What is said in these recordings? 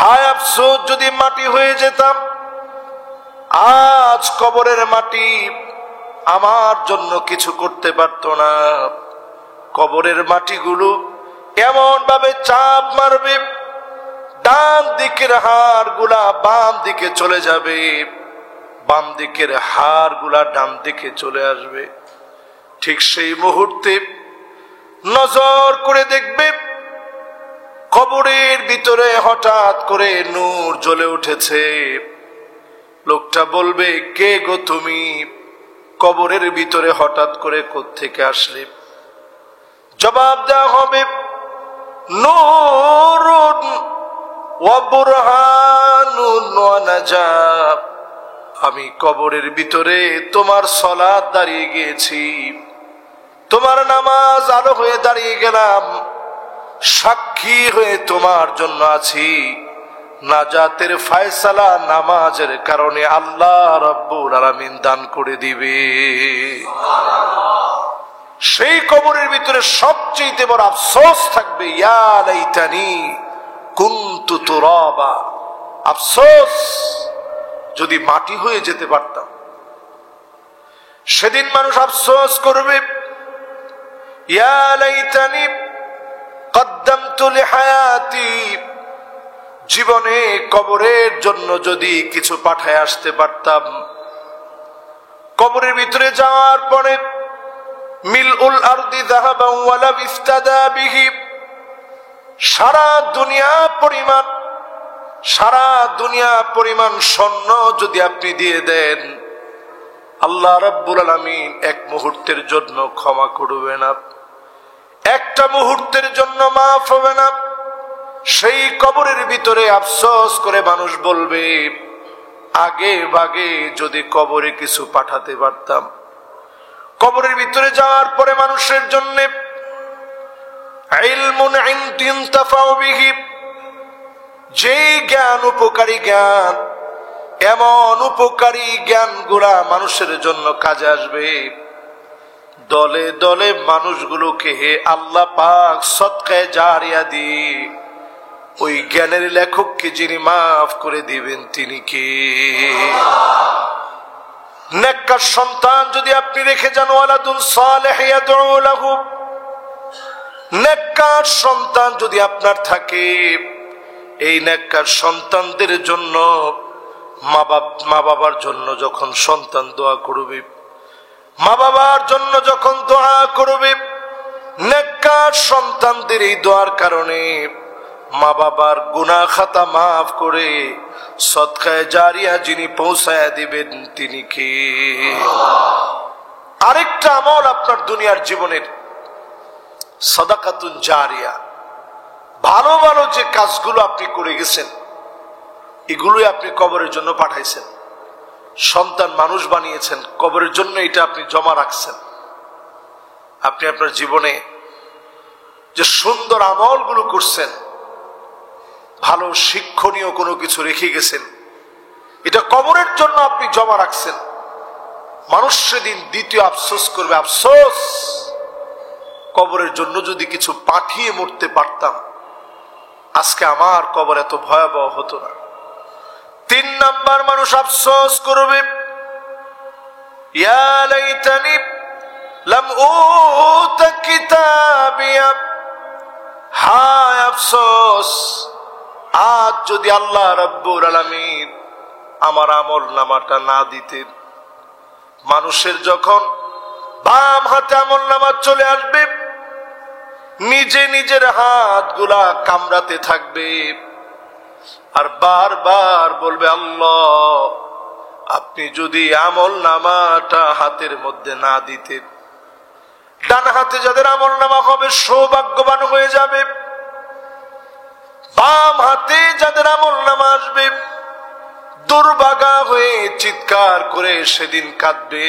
হায় আফসোস যদি মাটি হয়ে যেতাম, আজ কবরের মাটি আমার জন্য কিছু করতে পারতো না। কবরের মাটিগুলো এমন ভাবে চাপ মারবে, ডান দিকের হাড় গুলা বাম দিকে চলে যাবে, বাম দিকের হাড় গুলা ডান দিকে চলে আসবে। ঠিক সেই মুহূর্তে নজর করে দেখবে কবরের ভিতরে হঠাৎ করে নূর জ্বলে উঠেছে। লোকটা বলবে, কে গো তুমি? কবরের ভিতরে হঠাৎ করে কোত্থেকে আসলে? জবাব দেওয়া হবে, নূরুন ওয়া বুরহানুন ওয়া নাজাত। আমি কবরের ভিতরে তোমার সালাত দাঁড়িয়ে গিয়েছি, তোমার নামাজ আলো হয়ে দাঁড়িয়ে গেলাম, সাক্ষী হয়ে তোমার জন্য আছি। নাজাতের ফয়সালা নামাজের কারণে আল্লাহ রাব্বুল আলামিন দান করে দিবে। সেই কবরের ভিতরে সবচেয়ে বড় আফসোস থাকবে, ইয়া লাইতানি কুনতু তুরাবা। আফসোস যদি মাটি হয়ে যেতে পারতাম। সেদিন মানুষ আফসোস করবে, ইয়া লাইতানি কদ্দামতু লিহায়াতি। জীবনে কবরের জন্য যদি কিছু পাঠায় আসতে পারতাম। কবরের ভিতরে যাওয়ার পরে মিলউল আরদি যাহাবান ওয়ালা ইফতাদা বিহি, সারা দুনিয়া পরিমাণ স্বর্ণ যদি আপনি দিয়ে দেন, আল্লাহ রাব্বুল আলামিন এক মুহূর্তের জন্য ক্ষমা করবে না, একটা মুহূর্তের জন্য মাফ হবে না। সেই কবরের ভিতরে আফসোস করে মানুষ বলবে, আগে ভাগে যদি কবরে কিছু পাঠাতে পারতাম। কবরের ভিতরে যাওয়ার পরে মানুষের জন্য ইলমুন ইনতাফাউ বিহি, যেই জ্ঞান উপকারী জ্ঞান, এমন উপকারী জ্ঞানগুলা মানুষের জন্য কাজে আসবে। দলে দলে মানুষগুলোকে আল্লাহ পাক সদকায়ে জারিয়া দিয়ে ওই জ্ঞানের লেখককে যিনি মাফ করে দিবেন তিনি কে? নেককার সন্তান যদি আপনি রেখে যান, ওয়ালাদুন সালেহ ইয়াদউ লাহু, নেককার সন্তান যদি আপনার থাকে, এই নেককার সন্তানদের জন্য মা বাবার জন্য যখন সন্তান দোয়া করবে, মা বাবার জন্য যখন দোয়া করবে, নেককার সন্তানদের এই দোয়ার কারণে মা বাবার গুনাহ খাতা মাফ করে সদকায়ে জারিয়া যিনি পৌঁছায়া দিবেন তিনি কে? আরেকটা আমল আপনার দুনিয়ার জীবনের, সাদাকাতুন জারিয়া। ভালো ভালো যে কাজগুলো আপনি করে গেছেন, এগুলোই আপনি কবরের জন্য পাঠাইছেন। সন্তান মানুষ বানিয়েছেন, কবরের জন্য এটা আপনি জমা রাখছেন। আপনি আপনার জীবনে যে সুন্দর আমলগুলো করছেন, ভালো শিক্ষণীয় কোনো কিছু রেখে গেছেন, এটা কবরের জন্য আপনি জমা রাখছেন। মানুষ সেদিন দ্বিতীয় আফসোস করবে, আফসোস কবরের জন্য যদি কিছু পাঠিয়ে মরতে পারতাম, আজকে আমার কবর এত ভয়াবহ হতো না। 3 নাম্বার মানুষ আফসোস করবে, ইয়া লাইতানি লাম উতা কিতাবিয়া। হায় আফসোস, আজ যদি আল্লাহ রাব্বুল আলামিন আমার আমল নামাটা না দিতেন। মানুষের যখন বাম হাতে আমল নামা চলে আসবে, নিজে নিজের হাতগুলা কামড়াতে থাকবে আর বারবার বলবে, আল্লাহ আপনি যদি আমল নামাটা হাতের মধ্যে না দিতেন। ডান হাতে যাদের আমল নামা হবে সৌভাগ্যবান হয়ে যাবে, বাম হাতে যাদের আমল নামা আসবে দুর্ভাগা হয়ে চিৎকার করে সেদিন কাঁদবে,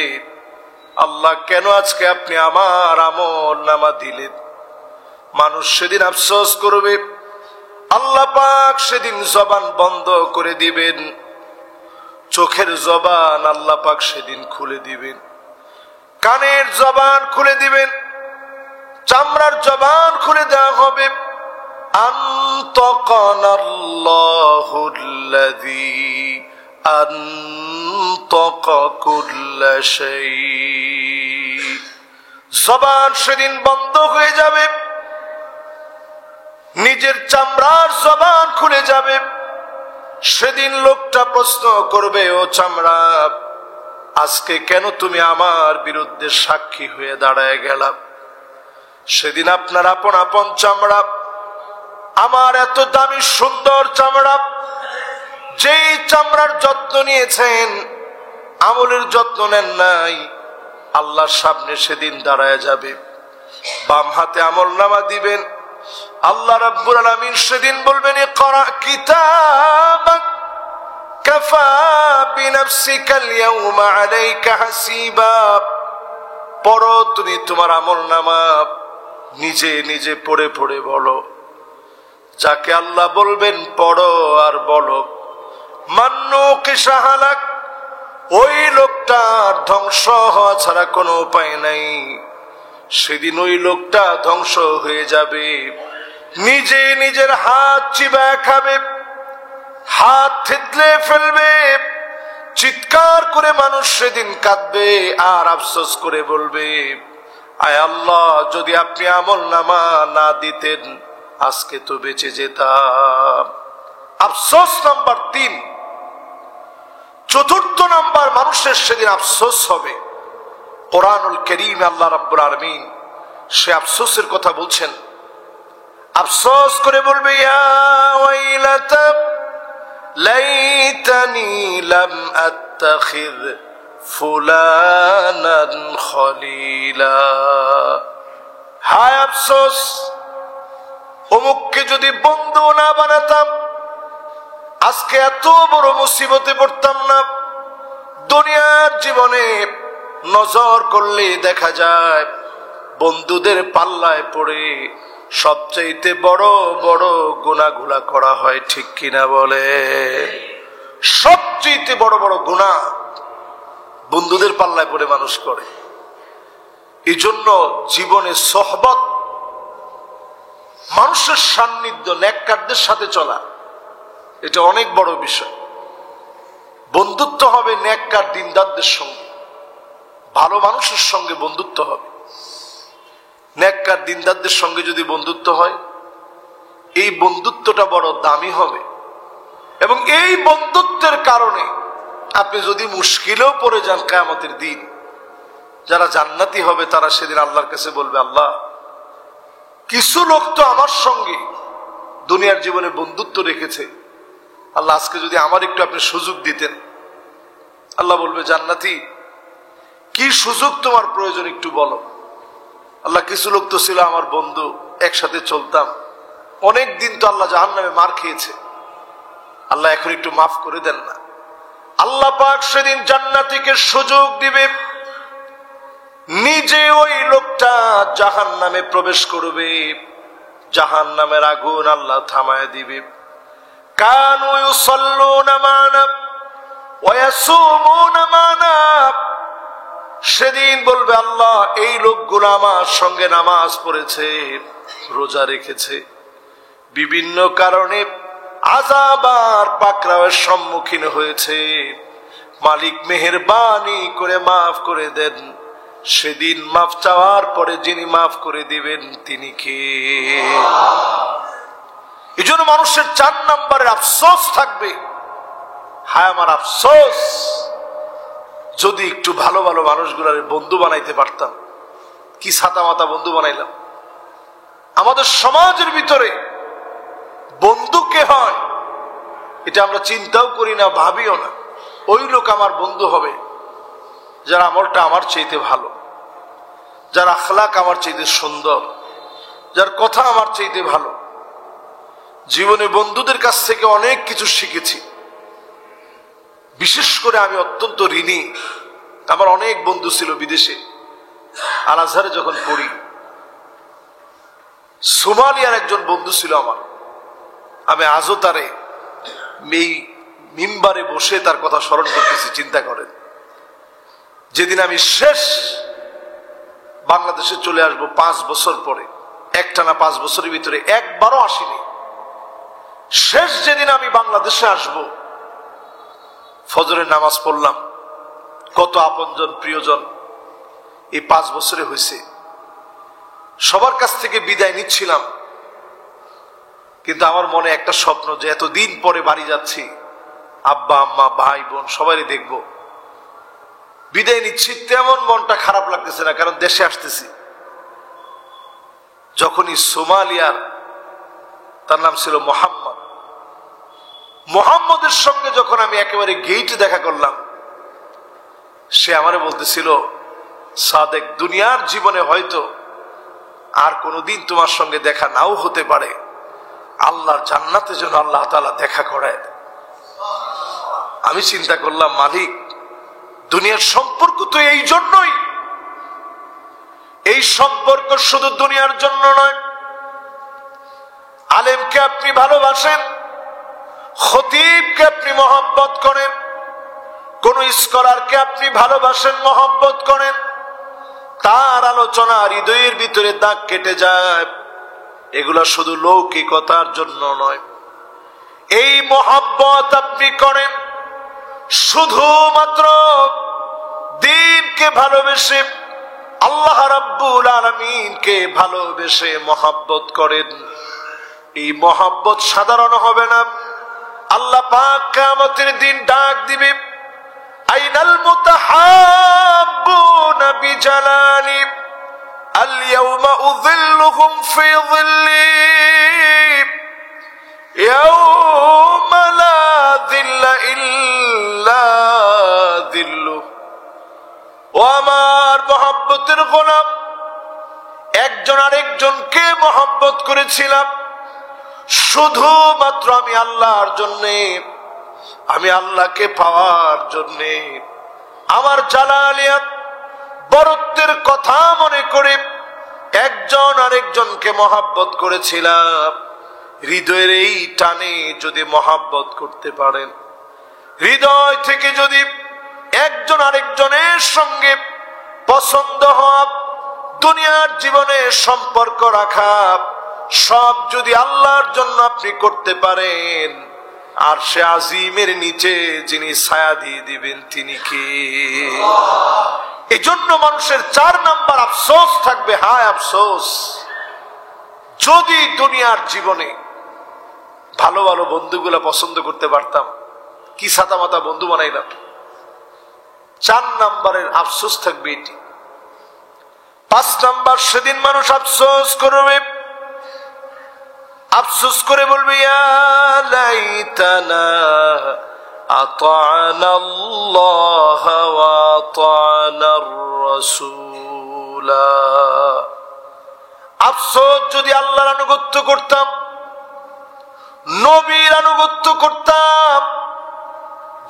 আল্লাহ কেন আজকে আপনি আমার আমল নামা দিলেন। মানুষ সেদিন আফসোস করবে, আল্লাহ পাক সেদিন জবান বন্ধ করে দিবেন, চোখের জবান আল্লাহ পাক সেদিন খুলে দিবেন, কানের জবান খুলে দিবেন, চামড়ার জবান খুলে দেওয়া হবে। আনতাকানাল্লাহু আল্লাযী আনতাকা কুল্লা শাই। জবান সেদিন বন্ধ হয়ে যাবে, নিজের চামড়ার জবান খুলে যাবে। সেদিন লোকটা প্রশ্ন করবে, ও চামড়া, আজকে কেন তুমি আমার বিরুদ্ধে সাক্ষী হয়ে দাঁড়ায় গেলা? সেদিন আপনার আপন আপন চামড়া, আমার এত দামি সুন্দর চামড়া, যেই চামড়ার যত্ন নিয়েছেন, আমলের যত্ন নেন নাই, আল্লাহর সামনে সেদিন দাঁড়ায় যাবে। বাম হাতে আমলনামা দিবেন, আল্লাহ রাব্বুল আলামিন সেদিন বলবেন, ইকরা কিতাবাক কাফা বিনাফসিকাল ইয়াউমা আলাইকা হাসিবা। পড়ো তুমি তোমার আমলনামা, নিজে নিজে পড়ে পড়ে বলো। যাকে আল্লাহ বলবেন পড়ো আর বলো, মান্নুকি শাহালাক, ওই লোকটার ধ্বংস হওয়া ছাড়া কোনো উপায় নাই। সেদিন ওই লোকটা ধ্বংস হয়ে যাবে, নিজে নিজের হাত চিবায় খাবে, হাত থেতলে ফেলবে, চিৎকার করে মানুষ সেদিন কাঁদবে আর আফসোস করে বলবে, আয় আল্লাহ, যদি আপনি আমলনামা না দিতেন আজকে তো বেঁচে যেতাম। আফসোস নাম্বার 3। চতুর্থ নাম্বার, মানুষের সেদিন আফসোস হবে। কোরআনুল কারীম আল্লাহ রাব্বুল আলামিন সে আফসোসের কথা বলছেন। আফসোস করে বলবে, ইয়া ওয়াইলাতা লাইতানি লাম আত্তাখিয ফুলানান খলিলা। হায় আফসোস, অমুককে যদি বন্ধু না বানাতাম আজকে এত বড় মুসিবতে পড়তাম না। দুনিয়ার জীবনে নজর করলে দেখা যায় বন্ধুদের পাল্লায় পড়ে সবচাইতে বড় বড় গুনাহগুলো করা হয়, ঠিক কিনা বলে? সবচাইতে বড় বড় গুনাহ বন্ধুদের পাল্লায় পড়ে মানুষ করে। এই জন্য জীবনে সোহবত, মানুষের সান্নিধ্য, নেককারদের সাথে চলা, এটা অনেক বড় বিষয়। বন্ধুত্ব হবে নেককার দিনদারদের সঙ্গে, ভালো মানুষের সঙ্গে বন্ধুত্ব হবে। নেককার দিনদারদের সঙ্গে যদি বন্ধুত্ব হয়, এই বন্ধুত্বটা বড় দামি হবে। এবং এই বন্ধুত্বের কারণে আপনি যদি মুশকিলেও পড়ে যান কিয়ামতের দিন, যারা জান্নাতি হবে তারা সেদিন আল্লাহর কাছে বলবে, আল্লাহ, কিছু লোক তো আমার সঙ্গে দুনিয়ার জীবনে বন্ধুত্ব রেখেছে, আল্লাহ আজকে যদি আমার একটু আপনি সুযোগ দিতেন। আল্লাহ বলবে, জান্নাতি, কি সুযোগ তোমার প্রয়োজন একটু বলো। আল্লাহ, কিছু লোক তো ছিল আমার বন্ধু, একসাথে চলতাম, অনেক দিন তো আল্লাহ জাহান্নামে মার খেয়েছে, আল্লাহ এখন একটু মাফ করে দেন না। আল্লাহ পাক সেদিন জান্নাতীকে সুযোগ দিবে, নিজে ওই লোকটা জাহান্নামে প্রবেশ করবে, জাহান্নামের আগুন আল্লাহ থামায় দিবে। কানু ইউসাল্লুনা মানা ওয়া ইয়াসুমুনা মানা। সেদিন বলবে, আল্লাহ, এই লোকগুলো আমার সঙ্গে নামাজ পড়েছে, রোজা রেখেছে, বিভিন্ন কারণে আযাব আর পাকড়াওয়ের সম্মুখীন হয়েছে, মালিক মেহেরবানি করে মাফ করে দেন। সেদিন মাফ চাওয়ার পরে যিনি মাফ করে দিবেন তিনি কে? এই জন্য মানুষের 4 নম্বরের আফসোস থাকবে, হায় আমার আফসোস, যদি একটু ভালো ভালো মানুষগুলার বন্ধু বানাইতে পারতাম। কি ছাতা মাতা বন্ধু বানাইলাম। আমাদের সমাজের ভিতরে বন্ধু কে হয় এটা আমরা চিন্তাও করি না, ভাবিও না। ওই লোক আমার বন্ধু হবে যার আমলটা আমার চাইতে ভালো, যার আখলাক আমার চাইতে সুন্দর, যার কথা আমার চাইতে ভালো। জীবনে বন্ধুদের কাছ থেকে অনেক কিছু শিখেছি। বিশেষ করে আমি অত্যন্ত ঋণী। আমার অনেক বন্ধু ছিল বিদেশে। আল আজহারে যখন পড়ি, সোমালিয়ার একজন বন্ধু ছিল আমার। আমি আজও তারে এই মিম্বারে বসে তার কথা স্মরণ করতেছি। চিন্তা করেন, যেদিন আমি শেষ বাংলাদেশে চলে আসবো 5 বছর পরে, একটানা 5 বছরের ভিতরে একবারও আসিনি। শেষ যেদিন আমি বাংলাদেশে আসব, ফজরের নামাজ পড়লাম, কত আপনজন প্রিয়জন এই 5 বছরে হয়েছে, সবার কাছ থেকে বিদায় নিচ্ছিলাম, কিন্তু আমার মনে একটা স্বপ্ন যে এতদিন পরে বাড়ি যাচ্ছি, আব্বা আম্মা ভাই বোন সবারই দেখবো, বিদায় নিচ্ছি, তেমন মনটা খারাপ লাগতেছে না, কারণ দেশে আসতেছি। যখনই সোমালিয়ার, তার নাম ছিল মোহাম্মদের সঙ্গে যখন আমি একেবারে গেইটে দেখা করলাম, সে আমারে বলতেছিল, সাদেক, দুনিয়ার জীবনে হয়তো আর কোনোদিন তোমার সঙ্গে দেখা নাও হতে পারে, আল্লাহর জান্নাতে যেন আল্লাহ তাআলা দেখা করায়। আমি চিন্তা করলাম, মালিক, দুনিয়ার সম্পর্ক তো এই জন্যই, এই সম্পর্ক শুধু দুনিয়ার জন্য নয়। আলেমকে আপনি ভালোবাসেন, খতিবকে আপনি মহব্বত করেন, কোন স্কলারকে আপনি ভালোবাসেন, মহব্বত করেন, তার আলোচনা হৃদয়ের ভিতরে দাগ কেটে যায়, এগুলা শুধু লৌকিকতার জন্য নয়। এই মহব্বত আপনি করেন শুধুমাত্র দ্বীনকে ভালোবেসে, আল্লাহ রাব্বুল আলামিনকে ভালোবেসে মহব্বত করেন। এই মহব্বত সাধারণ হবে না। আল্লাহ পাক কিয়ামতের দিন ডাক দিবে, আইনাল মুতাহাব্বুনা বিজালালি আল ইয়াউমা উযিল্লুহুম ফি যিল্লি ইয়াউমা লা যিল্লা ইল্লা যিল্লু। ও আমার মহব্বতের গোলাম, একজন আরেকজনকে মহব্বত করেছিলাম শুধুমাত্র আমি আল্লাহর জন্যে, আমি আল্লাহকে পাওয়ার জন্যে, আমার জালালিয়াত বরত্বের কথা মনে করে একজন আরেকজনকে মহব্বত করেছিলাম। হৃদয়ের এই টানে যদি মহব্বত করতে পারেন, হৃদয় থেকে যদি একজন আরেকজনের সঙ্গে পছন্দ হওয়া, দুনিয়ার জীবনে সম্পর্ক রাখা, সব যদি আল্লাহর জন্য আপনি করতে পারেন, আর সে আজিমের নিচে যিনি ছায়া দিয়ে দিবেন তিনি কে? এই জন্য মানুষের 4 নাম্বার আফসোস থাকবে। হায় আফসোস, যদি দুনিয়ার জীবনে ভালো ভালো বন্ধুগুলা পছন্দ করতে পারতাম, কি সাদা মাতা বন্ধু বানাইলাম। 4 নাম্বারের আফসোস থাকবে এটি। 5 নাম্বার, সেদিন মানুষ আফসোস করবে, আফসোস করে বলবে, ইয়া লাইতানা আতা'না আল্লাহ ওয়া আতা'না আর-রাসূলা। আফসোস, যদি আল্লাহর আনুগত্য করতাম, নবীর আনুগত্য করতাম,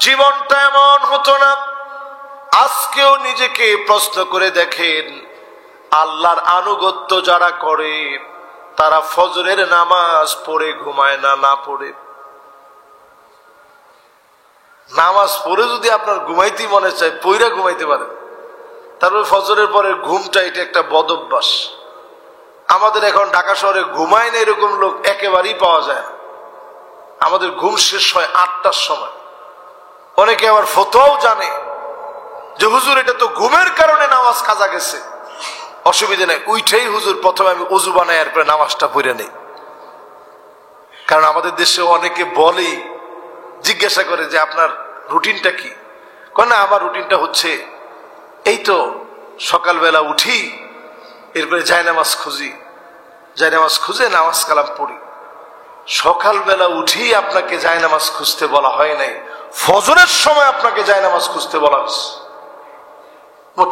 জীবনটা এমন হতো না। আজকেও নিজেকে প্রশ্ন করে দেখেন, আল্লাহর আনুগত্য যারা করে তারা ফজরের নামাজ পড়ে ঘুমায় না, না পড়ে? নামাজ পড়ে যদি আপনার ঘুমাইতে মনে চায়, পইরা ঘুমাইতে পারেন। তারপরে ফজরের পরে ঘুমটা, এটা একটা বদ অভ্যাস। আমাদের এখন ঢাকা শহরে ঘুমায় না এরকম লোক একেবারেই পাওয়া যায় না। আমাদের ঘুম শেষ হয় 8টার সময়। অনেকে আবার ফতোয়াও জানে যে হুজুর এটা তো ঘুমের কারণে নামাজ কাজা গেছে, অসুবিধা নেই, উঠেই হুজুর প্রথমে আমি ওযু বানাই, এরপরে নামাজটা পড়ে নেই। কারণ আমাদের দেশে অনেকে বলে, জিজ্ঞাসা করে যে আপনার রুটিনটা কি? কয় না, আমার রুটিনটা হচ্ছে এই তো সকালবেলা উঠি, এরপরে জায়নামাজ খুঁজি, জায়নামাজ খুঁজে নামাজ কালাম পড়ি। সকালবেলা উঠি আপনাকে জায়নামাজ খুঁজতে বলা হয় নাই, ফজরের সময় আপনাকে জায়নামাজ খুঁজতে বলা হয়েছে।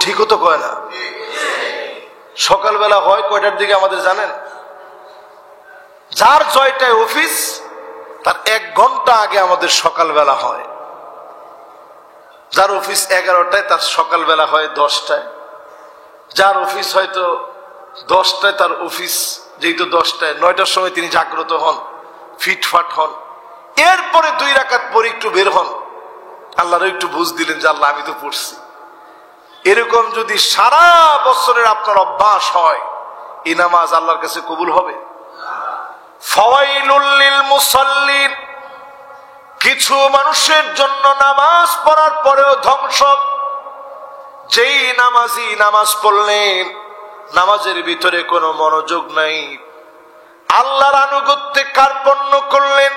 ঠিকও তো কয় না। সকালবেলা হয় কয়টার দিকে আমাদের জানেন? যার 6টায় অফিস, তার 1 ঘন্টা আগে আমাদের সকালবেলা হয়। যার অফিস 11টায়, তার সকালবেলা হয় 10টায়। যার অফিস হয়তো 10টায়, তার অফিস যেহেতু 10টায়, 9টার সময় তিনি জাগ্রত হন, ফিটফাট হন। এরপরে 2 রাকাত পরে একটু বের হন, আল্লাহরও একটু বুঝ দিলেন যে আল্লাহ আমি তো পড়ছি। এরকম যদি সারা বছরের আপনার অভ্যাস হয়, এই নামাজ আল্লাহর কাছে কবুল হবে? ফাওয়াইলুল লিল মুসাল্লিন, কিছু মানুষের জন্য নামাজ পড়ার পরেও ধ্বংস। যেই নামাজি নামাজ পড়লেন, নামাজের ভিতরে কোনো মনোযোগ নাই, আল্লাহর আনুগত্যে কার্পণ্য করলেন,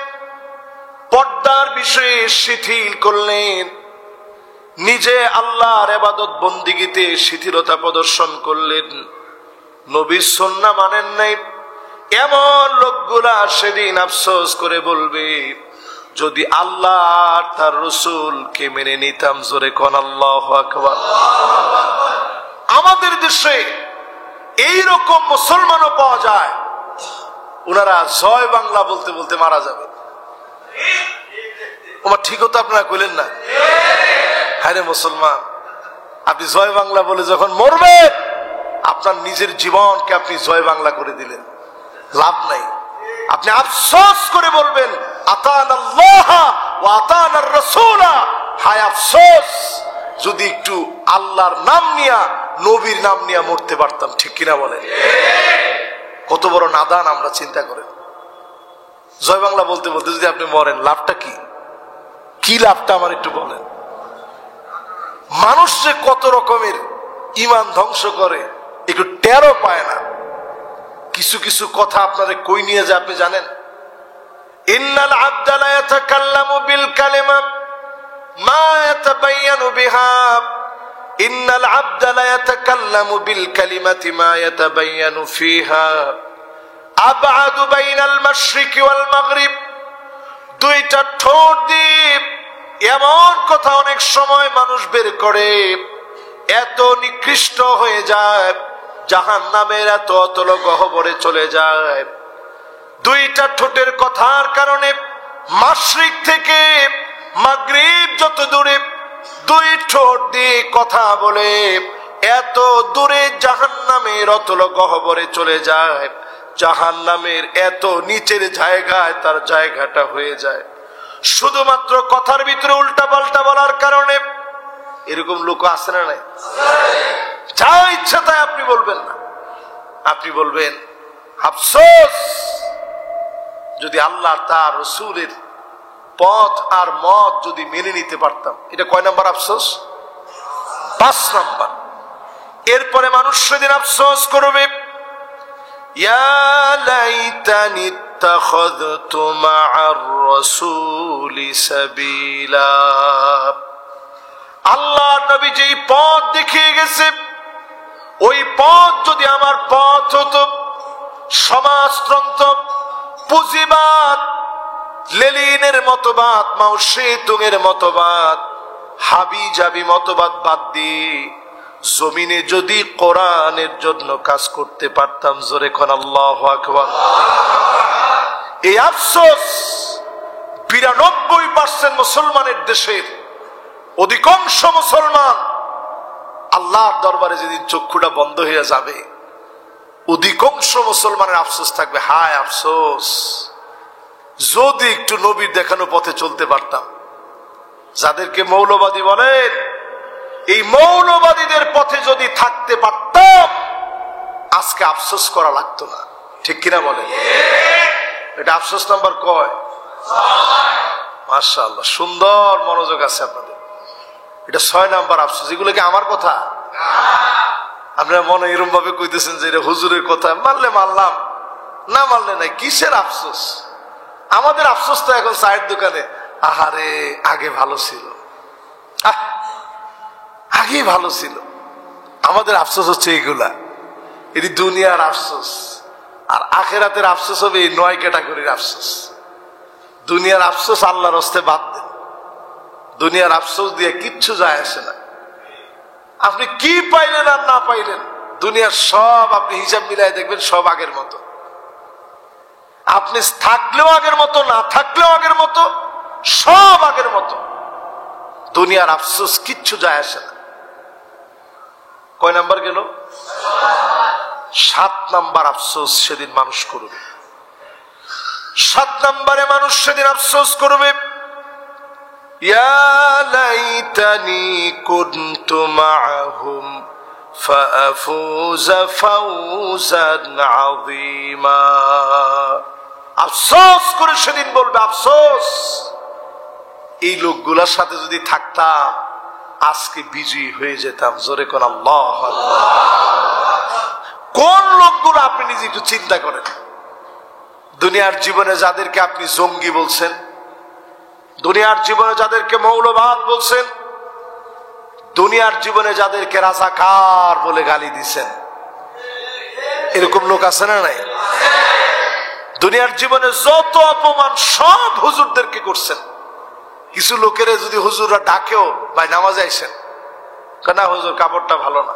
পর্দার বিষয়ে শিথিল করলেন, নিজে আল্লাহর ইবাদত বন্দিগিতে শিথিলতা প্রদর্শন করলেন, নবীর সুন্নাহ মানেন নাই, এমন লোকগুলা সেদিন আফসোস করে বলবে, যদি আল্লাহ আর তার রাসূলকে মেনে নিতাম। জোরে কোন আল্লাহু আকবার। আমাদের দেশে এইরকম মুসলমানও পাওয়া যায়, ওনারা জয় বাংলা বলতে বলতে মারা যাবে। ওমা ঠিক হতো আপনারা কইলেন না? হ্যাঁ রে মুসলমান, আপনি জয় বাংলা বলে যখন মরবেন, আপনার নিজের জীবনকে আপনি জয় বাংলা করে দিলেন, লাভ নাই। আপনি আফসোস করে বলবেন, আতানাল্লাহ ওয়া আতানার রাসূলা। হায় আফসোস, যদি একটু আল্লাহর নাম নিয়া, নবীর নাম নিয়া মরতে পারতাম। ঠিক কিনা বলেন? কত বড় নাদান আমরা, চিন্তা করেন। জয় বাংলা বলতে বলতে যদি আপনি মরেন, লাভটা কি? কি লাভটা আমার একটু বলেন। মানুষ যে কত রকমের ঈমান ধ্বংস করে, একটু টেরও পায় না। কিছু কিছু কথা আপনাদের কই নিয়ে যায় আপনি জানেন? ইন্নাল আবদা লা ইয়াতাকাল্লামু বিল কালিমা মা ইয়াতাবায়ানু বিহা, ইন্নাল আবদা লা ইয়াতাকাল্লামু বিল কালিমাতি মা ইয়াতাবায়ানু ফিহা, আবআদু বাইনাল মাশরিকি ওয়াল মাগরিব। দুইটা ঠোঁট দিয়ে এমন কথা অনেক সময় মানুষ বের করে, এত নিকৃষ্ট হয়ে যায়, জাহান্নামের এত অতল গহ্বরে চলে যায়। দুইটা ঠোঁটের কথার কারণে মাশরিক থেকে মাগরিব যত দূরে, দুই ঠোঁট দিয়ে কথা বলে এত দূরে জাহান্নামের অতল গহ্বরে চলে যায়, জাহান্নামের এত নিচের জায়গায় তার জায়গাটা হয়ে যায়, শুধুমাত্র কথার ভিতরে উল্টা পাল্টা বলার কারণে। এরকম লোক আছে না নাই? যা ইচ্ছা তাই আপনি বলবেন না। আপনি বলবেন, আফসোস, যদি আল্লাহ তার রাসূলের পথ আর মত যদি মেনে নিতে পারতাম। এটা কয় নাম্বার আফসোস? 5 নাম্বার। এরপরে মানুষ সেদিন আফসোস করবে, ইয়া লাইতানি ইত্তাখাযতু মা'আর রাসূলি সাবিলা। আল্লাহ নবী যেই পথ দেখিয়ে গেছে, ওই পথ যদি আমার পথ হতো, সমাজতন্ত্র, পুঁজিবাদ, লেনিনের মতবাদ, মাও সেতুংয়ের মতবাদ, হাবি জাবি মতবাদ বাদ দিয়ে জমিনে যদি কোরআনের জন্য কাজ করতে পারতাম। জোরে কোন আল্লাহু আকবার। এই আফসোস 92% মুসলমানের দেশের অধিকাংশ মুসলমান আল্লাহর দরবারে যেদিন চক্ষুটা বন্ধ হয়ে যাবে, অধিকাংশ মুসলমানের আফসোস থাকবে, হায় আফসোস, যদি একটু নবীর দেখানো পথে চলতে পারতাম। যাদেরকে মৌলবাদী বলেন, এই মৌলবাদীদের পথে যদি থাকতে পারতাম, আজকে আফসোস করা লাগতো না। ঠিক কিনা বলেন? এটা আফসোস নাম্বার কয়? মাশাআল্লাহ, সুন্দর মনোযোগ আছে আপনাদের। এটা 6 নাম্বার আফসোস। এগুলো কি আমার কথা? আপনারা মনে এরকম ভাবে কইতেছেন যে এটা হুজুরের কথা, মানলে মানলাম, না মানলে নাই। কিসের আফসোস? আমাদের আফসোস তো এখন চায়ের দোকানে, আহারে আগে ভালো ছিল, আগে ভালো ছিল। আমাদের আফসোস হচ্ছে এগুলা, এটি দুনিয়ার আফসোস। আর আখিরাতের আফসোস হবে এই 9 ক্যাটাগরির আফসোস। দুনিয়ার আফসোস আল্লাহর হস্তে বাদ দেন। দুনিয়ার আফসোস দিয়ে কিচ্ছু যায় আসে না। আপনি কি পাইলেন আর না পাইলেন, দুনিয়ার সব আপনি হিসাব মিলাই দেখবেন সব আগের মতো। আপনি থাকলেও আগের মতো, না থাকলেও আগের মতো, সব আগের মতো। দুনিয়ার আফসোস কিচ্ছু যায় আসে না। কয় নাম্বার গেল? 7 নাম্বার আফসোস সেদিন মানুষ করবে। 7 নাম্বারে মানুষ সেদিন আফসোস করবে, ইয়া লাইতানি কুনতু মা'আহুম ফাআফুযা ফাওজান আযীমা। আফসোস করে সেদিন বলবে আফসোস, এই লোকগুলার সাথে যদি থাকতাম আজকে বিজয়ী হয়ে যেতাম। জোরে কোন আল্লাহু আকবার। কোন লোকগুলো আপনি নিজে একটু চিন্তা করেন। দুনিয়ার জীবনে যাদেরকে আপনি জঙ্গি বলছেন, দুনিয়ার জীবনে যাদেরকে মৌলবাদ বলছেন, দুনিয়ার জীবনে যাদেরকে রাজাকার বলে গালি দিছেন, এরকম লোক আছে না নাই? দুনিয়ার জীবনে যত অপমান সব হুজুরদেরকে করছেন। কিছু লোকের যদি হুজুররা ডাকেও, ভাই নামাজে আইসেন, না হুজুর কাপড়টা ভালো না।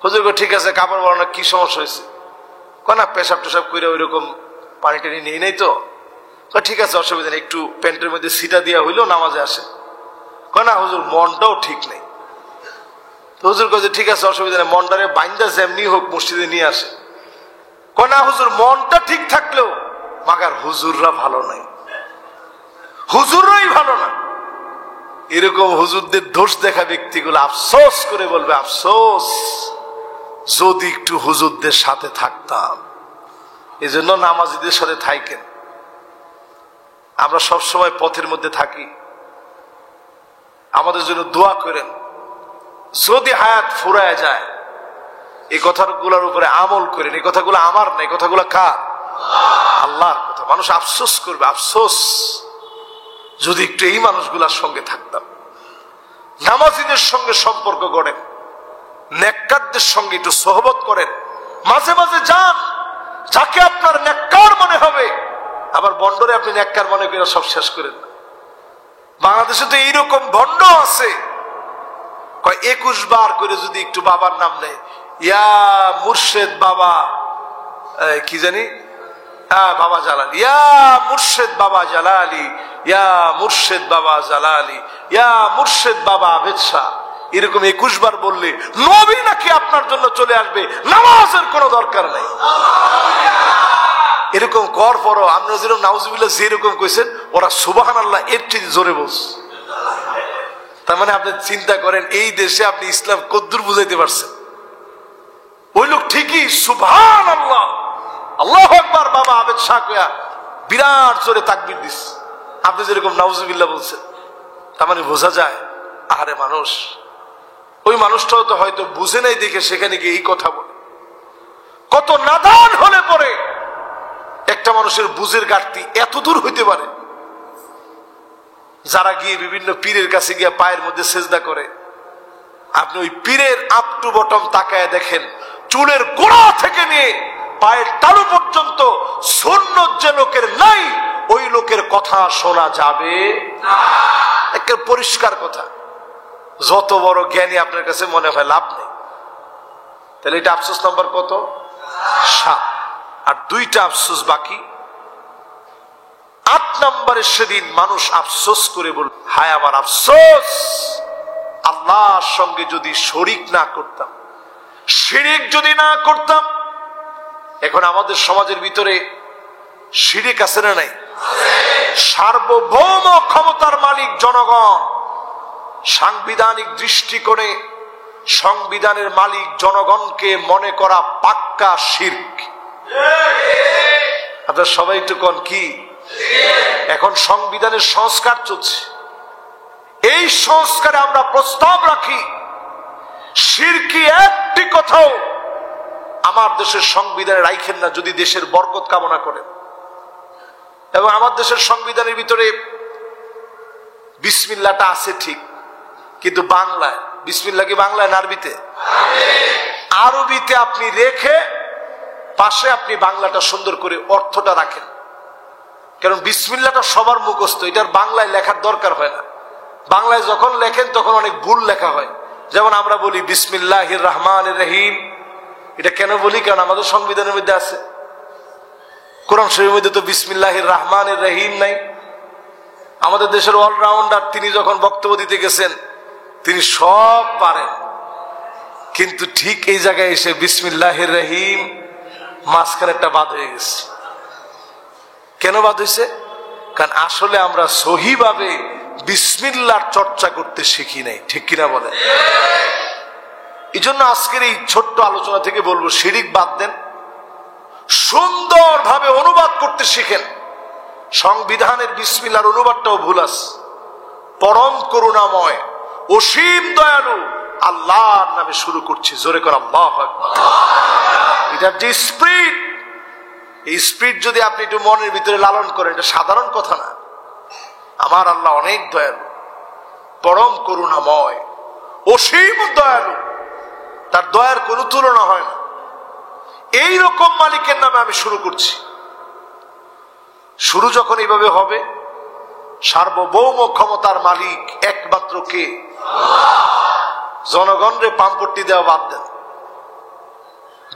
হুজুর ঠিক আছে কাপড় ভালো না, কি সমস্যা হয়েছে? না পেশাব টেশাব করে ওই রকম পানি টানি নিয়ে নেই তো। ঠিক আছে অসুবিধা নেই, একটু প্যান্টের মধ্যে সিটা দিয়া হইলেও নামাজে আসেন। না হুজুর মনটাও ঠিক নেই। হুজুর কাছে ঠিক আছে অসুবিধা নেই, মনটারে বাইন্দা যেমনি হোক মসজিদে নিয়ে আসে। না হুজুর মনটা ঠিক থাকলেও মাগার হুজুররা ভালো নাই, হুজুররাই ভালো না। এরকম হুজুরদের দোষ দেখা ব্যক্তিগুলো আফসোস করে বলবে আফসোস, যদি একটু হুজুরদের সাথে থাকতাম। এই জন্য নামাজিদের সাথে থাকেন। আমরা সবসময় পথের মধ্যে থাকি, আমাদের জন্য দোয়া করেন। যদি হায়াত ফুরায় যায় এই কথাগুলোর উপরে আমল করেন। এই কথাগুলো আমার না, এই কথাগুলো কার? আল্লাহর কথা। মানুষ আফসোস করবে, আফসোস যদি একটু এই মানুষগুলার সঙ্গে থাকতাম। নামাজিদের সঙ্গে সম্পর্ক গড়েন, নেককারদের সঙ্গে একটু সোহবত করেন, মাঝে মাঝে যান যাকে আপনার নেককার মনে হবে। আবার বন্ডরে আপনি নেককার মনে করে সব শেষ করেন না। বাংলাদেশে তো এইরকম ভণ্ড আছে, 21 বার করে যদি একটু বাবার নাম নেয়, ইয়া মুর্শেদ বাবা কি জানি, বাবা জালালি, ইয়া মুর্শেদ বাবা জালালি, ইয়া মুর্শেদ বাবা জালালি, ইয়া মুর্শেদ বাবা আবেদ শাহ, এরকম 21 বার বললে নবী নাকি আপনার জন্য চলে আসবে, নামাজের কোনো দরকার নাই। এরকম কর পরও আমরা যেরকম নাউজুবিল্লাহ যেরকম কইছেন, ওরা সুবহানাল্লাহ এর চেয়ে জোরে বলছে। তার মানে আপনি চিন্তা করেন এই দেশে আপনি ইসলাম কদ্দুর বুঝাইতে পারছেন। ওই লোক ঠিকই সুবহানাল্লাহ আল্লাহু আকবার বাবা আবেদ শাহ কয়া বিরাট জোরে তাকবীর দিস, আপনি যেরকম নাউজুবিল্লাহ বলছেন। তার মানে বোঝা যায় আরে মানুষ, ওই মানুষটাও তো হয়তো বুঝে নাই দেখে সেখানে গিয়ে এই কথা বলে। কত নাদান হলে পরে একটা মানুষের বুঝের ঘাটতি এত দূর হইতে পারে। যারা গিয়ে বিভিন্ন পীরের কাছে গিয়ে পায়ের মধ্যে সেজদা করে, আপনি ওই পীরের আপ টু বটম তাকায় দেখেন, চুলের গোড়া থেকে নিয়ে পায়ের তালু পর্যন্ত সুন্নত যে লোকের নাই, ওই লোকের কথা শোনা যাবে না। একটা পরিষ্কার কথা। যত বড় জ্ঞানী আপনার কাছে মনে হয় লাভ নেই। তাহলে এটা আফসোস নাম্বার কত? 7। আর 2টা আফসোস বাকি। 8 নম্বরে সেদিন মানুষ আফসোস করে বল, হায় আমার আফসোস, আল্লাহর সঙ্গে যদি শরীক না করতাম, শিরিক যদি না করতাম। এখন আমাদের সমাজের ভিতরে শিরিক আছে না নাই? সার্বভৌম ক্ষমতার মালিক জনগণ, সাংবিধানিক দৃষ্টিকোণে সংবিধানের মালিক জনগণকে মনে করা পাক্কা শিরক। আপনারা সবাই একটু কোন কি? এখন সংবিধানের সংস্কার চলছে, এই সংস্কারে আমরা প্রস্তাব রাখি শিরকি একটি কথাও আমার দেশের সংবিধানে রাখেন না, যদি দেশের বরকত কামনা করেন। এবং আমার দেশের সংবিধানের ভিতরে বিসমিল্লাহটা আছে ঠিক, কিন্তু বাংলায় বিসমিল্লাহ কি বাংলায় না আরবিতে? আরবিতে আপনি রেখে পাশে আপনি বাংলাটা সুন্দর করে অর্থটা রাখেন, কারণ বিসমিল্লাহটা সবার মুখস্থ, এটার বাংলায় লেখার দরকার হয় না। বাংলায় যখন লেখেন তখন অনেক ভুল লেখা হয়। যেমন আমরা বলি বিসমিল্লাহির রহমানির রহিম, এটা কেন বলি? কারণ আমাদের সংবিধানের মধ্যে আছে। কোরআন শরীফের মধ্যে তো বিসমিল্লাহির রহমানির রহিম নাই। আমাদের দেশের অলরাউন্ডার তিনি যখন বক্তব্য দিতে গেছেন, তিনি সব পারেন, কিন্তু ঠিক এই জায়গায় এসে বিসমিল্লাহির রহিম মাঝখানে একটা বাদ হয়ে গেছে। কেন বাদ হয়েছে? কারণ আসলে আমরা সহিভাবে বিসমিল্লাহর চর্চা করতে শিখি নাই, ঠিক কিনা বলে? এই জন্য আজকের এই ছোট্ট আলোচনা থেকে বলবো, শিরিক বাদ দেন, সুন্দরভাবে অনুবাদ করতে শিখেন। সংবিধানের বিসমিল্লাহর অনুবাদটাও ভুল আছে। পরম করুণাময় অসীম দয়ালু আল্লাহর নামে শুরু করছি, জোরে করে আল্লাহু আকবার। এটার যে স্পিরিট, এই স্পিরিট যদি আপনি একটু মনের ভিতরে লালন করেন, এটা সাধারণ কথা না। আমার আল্লাহ অনেক দয়ালু, পরম করুণাময়, অসীম দয়ালু, তার দয়ার কোনো তুলনা হয় না। এই রকম মালিকের নামে আমি শুরু করছি। শুরু যখন এইভাবে হবে, সার্বভৌম ক্ষমতার মালিক একমাত্র কে? জনগণরে পাম্পট্টি দেওয়া বাদ দেন,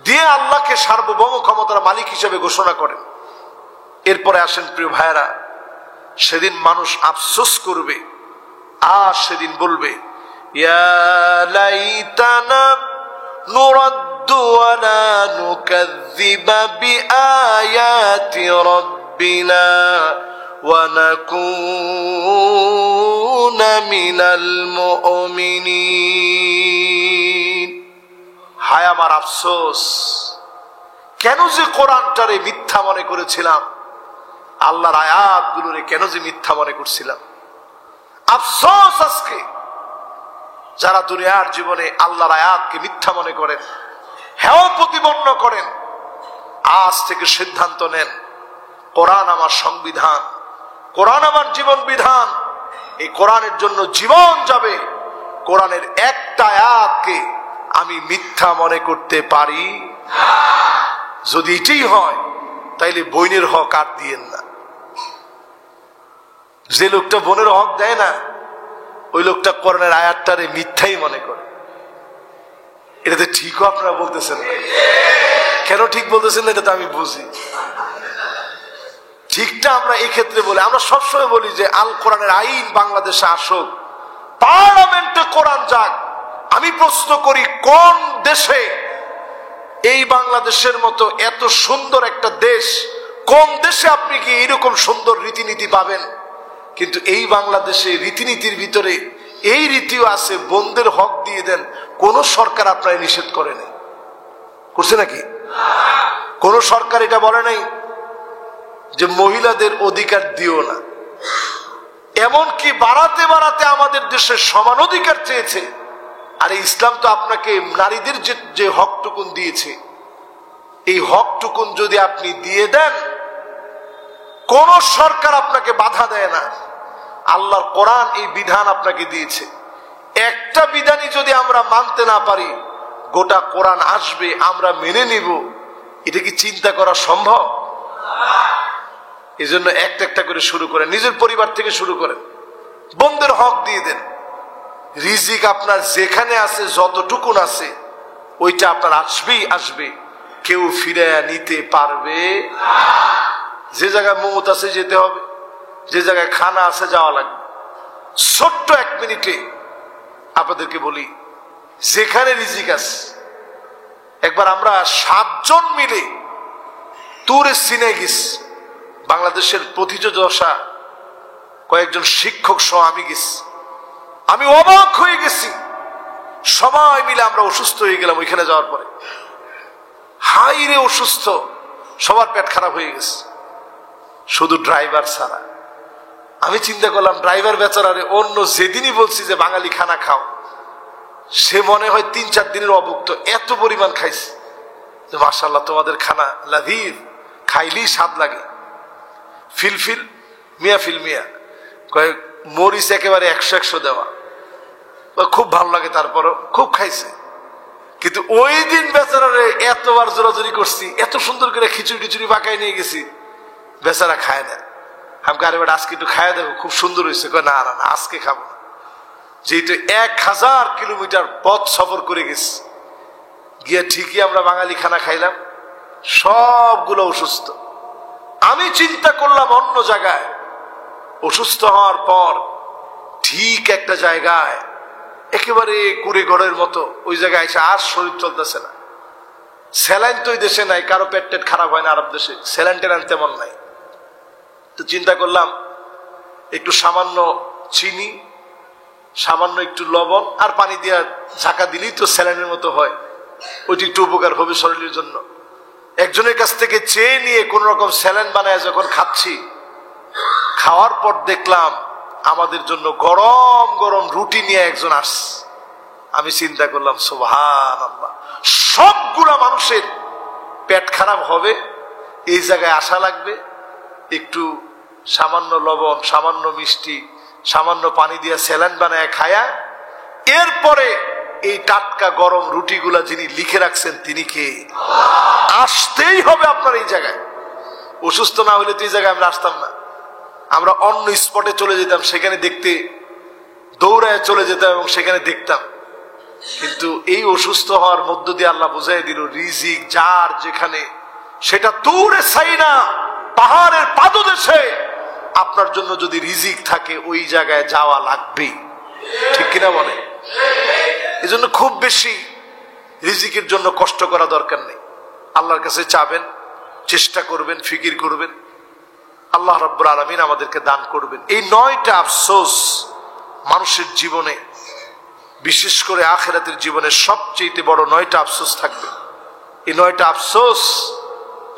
দিয়ে আল্লাহকে সার্বভৌম ক্ষমতার মালিক হিসেবে ঘোষণা করেন। এরপরে আসেন প্রিয় ভাইরা, সেদিন মানুষ আফসোস করবে, আর সেদিন বলবে ইয়া লাইতানা নুরাদ্দু ওয়ালা নুকাযযিবা বিআয়াতি রাব্বিনা ওয়া নাকুনা মিনাল মুমিনিন। হায় আমার আফসোস, কেন যে কোরআনটারে মিথ্যা মনে করেছিলাম, আল্লাহর আয়াতগুলোরে কেন যে মিথ্যা মনে করছিলাম। আফসোস আজকে যারা দুনিয়ার জীবনে আল্লাহর আয়াতকে মিথ্যা মনে করেন, হেয় প্রতিপন্ন করেন। আজ থেকে সিদ্ধান্ত নেন, কোরআন আমার সংবিধান, কোরআন আমার জীবন বিধান। এই কোরআনের জন্য জীবন যাবে। কোরআনের একটা আয়াতকে আমি মিথ্যা মনে করতে পারি? যদি এটাই হয়, তাইলে বোনের হক আর দিয়েন না। যে লোকটা বোনের হক দেয় না, ওই লোকটা কোরআনের আয়াতটারে মিথ্যাই মনে করে। এটাতে ঠিকও আপনারা বলতেছেন। কেন ঠিক বলতেছেন না, এটা তো আমি বুঝি। ঠিকটা আমরা এই ক্ষেত্রে বলি, আমরা সবসময় বলি যে আল কোরআনের আইন বাংলাদেশে আসুক, পার্লামেন্টে কোরআন যাক। আমি প্রশ্ন করি, কোন দেশে এই বাংলাদেশের মতো এত সুন্দর একটা দেশ, কোন দেশে আপনি কি এরকম সুন্দর রীতিনীতি পাবেন? কিন্তু এই বাংলাদেশে রীতিনীতির ভিতরে এই রীতিও আছে, বোনদের হক দিয়ে দেন। কোন সরকার আপনারা নিষেধ করে নাই, করছে নাকি? কোন সরকার এটা বলে নাই যে মহিলাদের অধিকার দিও না। এমনকি বাড়াতে বাড়াতে আমাদের দেশে সমান অধিকার চেয়েছে। আর ইসলাম তো আপনাকে নারীদের যে হকটুকুন দিয়েছে, এই হকটুকুন যদি আপনি দিয়ে দেন, কোন সরকার আপনাকে বাধা দেয় না। আল্লাহর কোরআন এই বিধান আপনাকে দিয়েছে। একটা বিধানই যদি আমরা মানতে না পারি, গোটা কোরআন আসবে, আমরা মেনে নিব, এটা কি চিন্তা করা সম্ভব? এই জন্য একটা একটা করে শুরু করেন, নিজের পরিবার থেকে শুরু করেন, বোনদের হক দিয়ে দেন। রিজিক আপনার যেখানে আছে, যতটুকুন আছে, ওইটা আপনার আসবেই আসবে, কেউ ফিরে নিতে পারবে। যে জায়গায় মৌত আছে যেতে হবে, যে জায়গায় খানা আছে যাওয়া লাগবে। ছোট্ট 1 মিনিটে আপনাদেরকে বলি, যেখানে রিজিক আছে, একবার আমরা 7 জন মিলে তুরে সিনে গেছি। বাংলাদেশের প্রথিতযশা কয়েকজন শিক্ষক সহ আমি গেছি। আমি অবাক হয়ে গেছি, সবাই মিলে আমরা অসুস্থ হয়ে গেলাম। ওইখানে যাওয়ার পরে হাইরে অসুস্থ, সবার পেট খারাপ হয়ে গেছে, শুধু ড্রাইভার ছাড়া। আমি চিন্তা করলাম, ড্রাইভার বেচারারে অন্য যেদিনই বলছি যে বাঙালি খানা খাও, সে মনে হয় 3-4 দিনের অভুক্ত, এত পরিমাণ খাইছে যে মাশাআল্লাহ তোমাদের খানা লাযীজ, খাইলেই স্বাদ লাগে। ফিলফিল মিয়া ফিল মিয়া, কয়েক মরিচ একেবারে 100-100 দেওয়া, খুব ভালো লাগে। তারপরও খুব খাইছে। কিন্তু ওই দিন বেচারারে এতবার জোরাজোরি করছি, এত সুন্দর করে খিচুড়ি টিচুড়ি পাকাই নিয়ে গেছি, বেচারা খায় না। আমাকে আরে বেটা আজকে একটু খাইয়া দেখো, খুব সুন্দর হয়েছে। কয় না না না, আজকে খাবো না। যেহেতু 1000 কিলোমিটার পথ সফর করে গেছি, গিয়ে ঠিকই আমরা বাঙালি খানা খাইলাম, সবগুলো অসুস্থ। আমি চিন্তা করলাম অন্য জায়গায়, অসুস্থ হওয়ার পর ঠিক একটা জায়গায় একেবারে কুড়ে ঘরের মতো, ওই জায়গায় এসে আর শরীর চলতেছে না। স্যালাইন তো ওই দেশে নাই, কারো পেট টেট খারাপ হয় না আরব দেশে, স্যালাইন টেলাইন তেমন নাই। তো চিন্তা করলাম, একটু সামান্য চিনি, সামান্য একটু লবণ আর পানি দিয়ে ঝাঁকা দিলেই তো স্যালাইনের মতো হয়, ওইটি একটু উপকার হবে শরীরের জন্য। একজনের কাছ থেকে চেয়ে নিয়ে কোন রকম স্যালাড বানায় যখন খাচ্ছি, খাওয়ার পর দেখলাম আমাদের জন্য গরম গরম রুটি নিয়ে একজন আসছে। আমি চিন্তা করলাম সুবহানাল্লাহ, সবগুলা মানুষের পেট খারাপ হবে, এই জায়গায় আসা লাগবে, একটু সামান্য লবণ, সামান্য মিষ্টি, সামান্য পানি দিয়ে স্যালাড বানায় খায়া, এরপরে এই টাটকা গরম রুটিগুলা যিনি লিখে রাখছেন তিনি কে? আসতেই হবে আপনার এই জায়গায়। অসুস্থ না হলে তো এই জায়গায় আমরা আসতাম না, আমরা অন্য স্পটে চলে যেতাম, সেখানে দেখতে দৌড়ায় চলে যেতাম এবং সেখানে দেখতাম। কিন্তু এই অসুস্থ হওয়ার মধ্য দিয়ে আল্লাহ বুঝাই দিল, রিজিক যার যেখানে, সেটা তুরে সাইনা পাহাড়ের পাদদেশে আপনার জন্য যদি রিজিক থাকে ওই জায়গায় যাওয়া লাগবেই, ঠিক কিনা বলে? এই জন্য খুব বেশি রিজিকের জন্য কষ্ট করা দরকার নেই। আল্লাহর কাছে চাবেন, চেষ্টা করবেন, ফিকির করবেন, আল্লাহ রাব্বুল আলামিন আমাদেরকে দান করবেন। এই 9টা আফসোস মানুষের জীবনে, বিশেষ করে আখিরাতের জীবনে সবচেয়ে বড় 9টা আফসোস থাকবে। এই 9টা আফসোস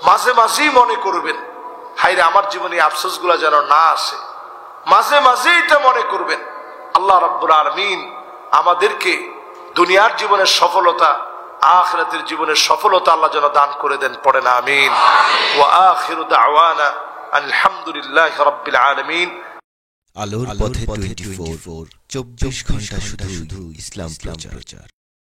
মাঝে মাঝেই মনে করবেন, হায়রে আমার জীবনে আফসোস গুলা যেন না আসে। মাঝে মাঝে এটা মনে করবেন, আল্লাহ রাব্বুল আলামিন আমাদেরকে দুনিয়ার জীবনের সফলতা, আখিরাতের জীবনের সফলতা আল্লাহ যেন দান করে দেন। পড়েন আমিন। ওয়া আখিরু দাওয়ানা আলহামদুলিল্লাহি রাব্বিল আলামিন। আলোর পথে 24 24 ঘন্টা শুধু ইসলাম প্রচার।